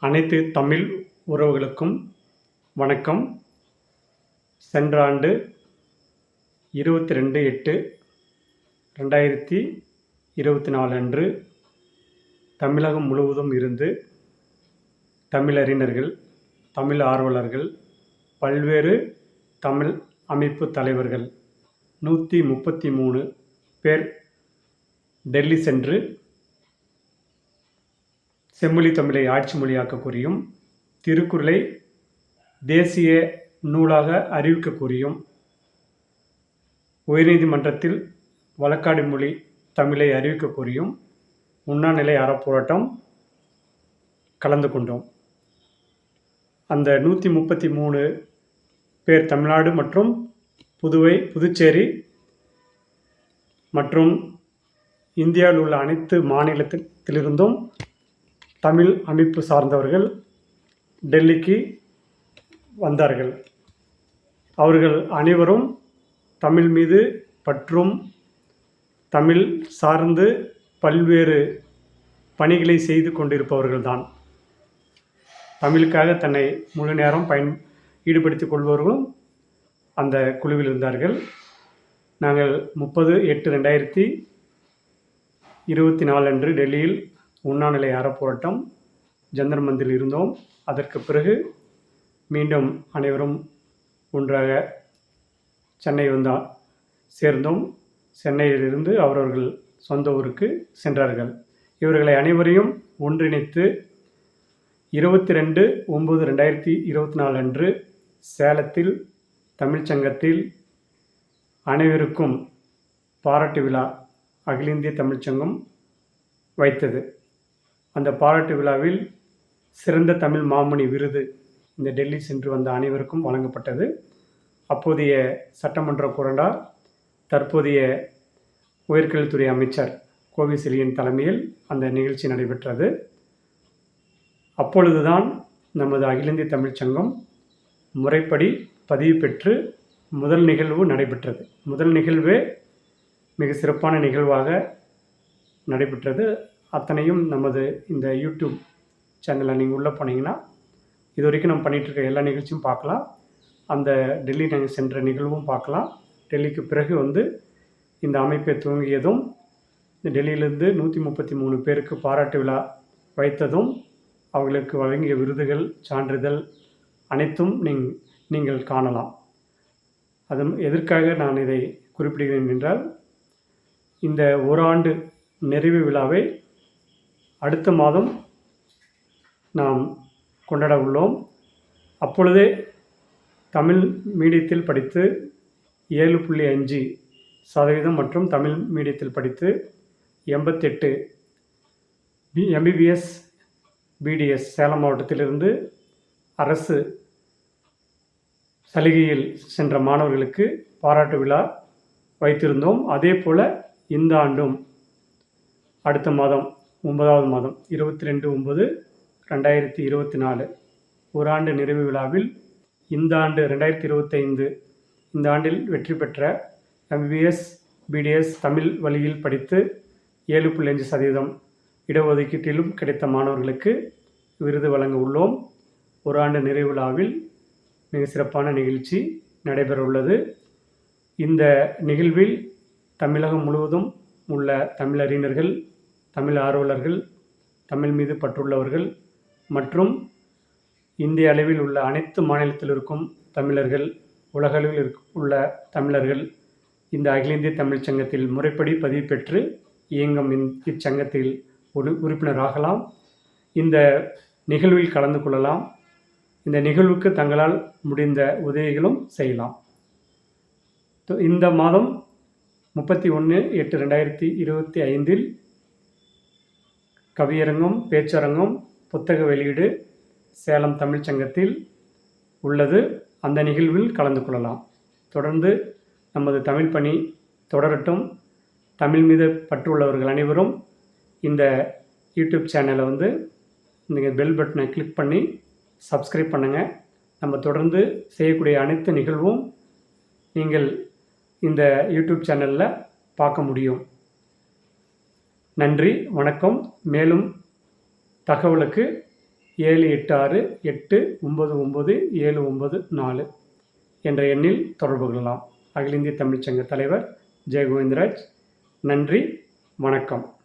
அனைத்து தமிழ் உறவுகளுக்கும் வணக்கம். சென்ற ஆண்டு 22/8/2024 அன்று தமிழகம் முழுவதும் இருந்து தமிழறிஞர்கள், தமிழ் ஆர்வலர்கள், பல்வேறு தமிழ் அமைப்பு தலைவர்கள் 133 பேர் டெல்லி சென்று செம்மொழி தமிழை ஆட்சி மொழியாக்க கோரியும், திருக்குறளை தேசிய நூலாக அறிவிக்க கோரியும், உயர்நீதிமன்றத்தில் வழக்காடு மொழி தமிழை அறிவிக்க கோரியும் உண்ணாநிலை அறப்போராட்டம் கலந்து கொண்டோம். அந்த 133 பேர் தமிழ்நாடு மற்றும் புதுவை, புதுச்சேரி மற்றும் இந்தியாவில் உள்ள அனைத்து மாநிலத்திலிருந்தும் தமிழ் அமைப்பு சார்ந்தவர்கள் டெல்லிக்கு வந்தார்கள். அவர்கள் அனைவரும் தமிழ் மீது பற்றும், தமிழ் சார்ந்து பல்வேறு பணிகளை செய்து கொண்டிருப்பவர்கள்தான். தமிழுக்காக தன்னை முழு நேரம் ஈடுபடுத்திக் கொள்பவர்களும் அந்த குழுவில் இருந்தார்கள். நாங்கள் 30/8/2024 அன்று டெல்லியில் உண்ணாநிலை அறப்போராட்டம் ஜந்தர் மந்திரில் இருந்தோம். அதற்கு பிறகு மீண்டும் அனைவரும் ஒன்றாக சென்னை சேர்ந்தோம். சென்னையிலிருந்து அவரவர்கள் சொந்த ஊருக்கு சென்றார்கள். இவர்களை அனைவரையும் ஒன்றிணைத்து 22/9/2024 அன்று சேலத்தில் தமிழ்ச்சங்கத்தில் அனைவருக்கும் பாராட்டு விழா அகில இந்திய தமிழ்ச்சங்கம் வைத்தது. அந்த பாராட்டு விழாவில் சிறந்த தமிழ் மாமணி விருது இந்த டெல்லி சென்று வந்த அனைவருக்கும் வழங்கப்பட்டது. அப்போதைய சட்டமன்ற கொறடா, தற்போதைய உயர்கல்வித்துறை அமைச்சர் கோவி செழியன் தலைமையில் அந்த நிகழ்ச்சி நடைபெற்றது. அப்பொழுதுதான் நமது அகில இந்திய தமிழ்ச்சங்கம் முறைப்படி பதிவு பெற்று முதல் நிகழ்வு நடைபெற்றது. முதல் நிகழ்வே மிக சிறப்பான நிகழ்வாக நடைபெற்றது. அத்தனையும் நமது இந்த யூடியூப் சேனலில் நீங்கள் உள்ளே போனீங்கன்னா இது வரைக்கும் நம்ம பண்ணிகிட்ருக்க எல்லா நிகழ்ச்சியும் பார்க்கலாம். அந்த டெல்லி நாங்கள் சென்ற நிகழ்வும் பார்க்கலாம். டெல்லிக்கு பிறகு இந்த அமைப்பை துவங்கியதும், இந்த டெல்லியிலிருந்து 133 பேருக்கு பாராட்டு விழா வைத்ததும், அவர்களுக்கு வழங்கிய விருதுகள், சான்றிதழ் அனைத்தும் நீங்கள் காணலாம். அது எதற்காக நான் இதை குறிப்பிடுகிறேன் என்றால், இந்த ஓராண்டு நிறைவு விழாவை அடுத்த மாதம் நாம் கொண்டாட உள்ளோம். அப்பொழுதே தமிழ் மீடியத்தில் படித்து 7.5% மற்றும் தமிழ் மீடியத்தில் படித்து 88 MBBS BDS சேலம் மாவட்டத்திலிருந்து அரசு சலுகையில் சென்ற மாணவர்களுக்கு பாராட்டு விழா வைத்திருந்தோம். அதே போல் இந்த ஆண்டும் அடுத்த மாதம் 9வது மாதம் 22/9/2024 ஓராண்டு நிறைவு விழாவில் இந்த ஆண்டு 2025 இந்த ஆண்டில் வெற்றி பெற்ற MBBS BDS தமிழ் வழியில் படித்து 7.5% இடஒதுக்கீட்டிலும் கிடைத்த மாணவர்களுக்கு விருது வழங்க உள்ளோம். ஓராண்டு நிறைவு விழாவில் மிக சிறப்பான நிகழ்ச்சி நடைபெற உள்ளது. இந்த நிகழ்வில் தமிழகம் முழுவதும் உள்ள தமிழறிஞர்கள், தமிழ் ஆர்வலர்கள், தமிழ் மீது பற்றுள்ளவர்கள் மற்றும் இந்திய அளவில் உள்ள அனைத்து மாநிலத்தில் இருக்கும் தமிழர்கள், உலகளவில் உள்ள தமிழர்கள் இந்த அகில இந்திய தமிழ்ச்சங்கத்தில் முறைப்படி பதிவு பெற்று இயங்கும் இச்சங்கத்தில் உறுப்பினராகலாம். இந்த நிகழ்வில் கலந்து கொள்ளலாம். இந்த நிகழ்வுக்கு தங்களால் முடிந்த உதவிகளும் செய்யலாம். இந்த மாதம் 31/8/2025 கவியரங்கம், பேச்சரங்கம், புத்தக வெளியீடு சேலம் தமிழ்ச்சங்கத்தில் உள்ளது. அந்த நிகழ்வில் கலந்து கொள்ளலாம். தொடர்ந்து நமது தமிழ் பணி தொடரட்டும். தமிழ் மீது பற்றுள்ளவர்கள் அனைவரும் இந்த யூடியூப் சேனலை நீங்கள் பெல் பட்டனை கிளிக் பண்ணி சப்ஸ்கிரைப் பண்ணுங்கள். நம்ம தொடர்ந்து செய்யக்கூடிய அனைத்து நிகழ்வும் நீங்கள் இந்த யூடியூப் சேனலில் பார்க்க முடியும். நன்றி, வணக்கம். மேலும் தகவலுக்கு 7868999794 என்ற எண்ணில் தொடர்பு கொள்ளலாம். அகில இந்திய தமிழ்ச்சங்க தலைவர் ஜெய கோவிந்தராஜ். நன்றி, வணக்கம்.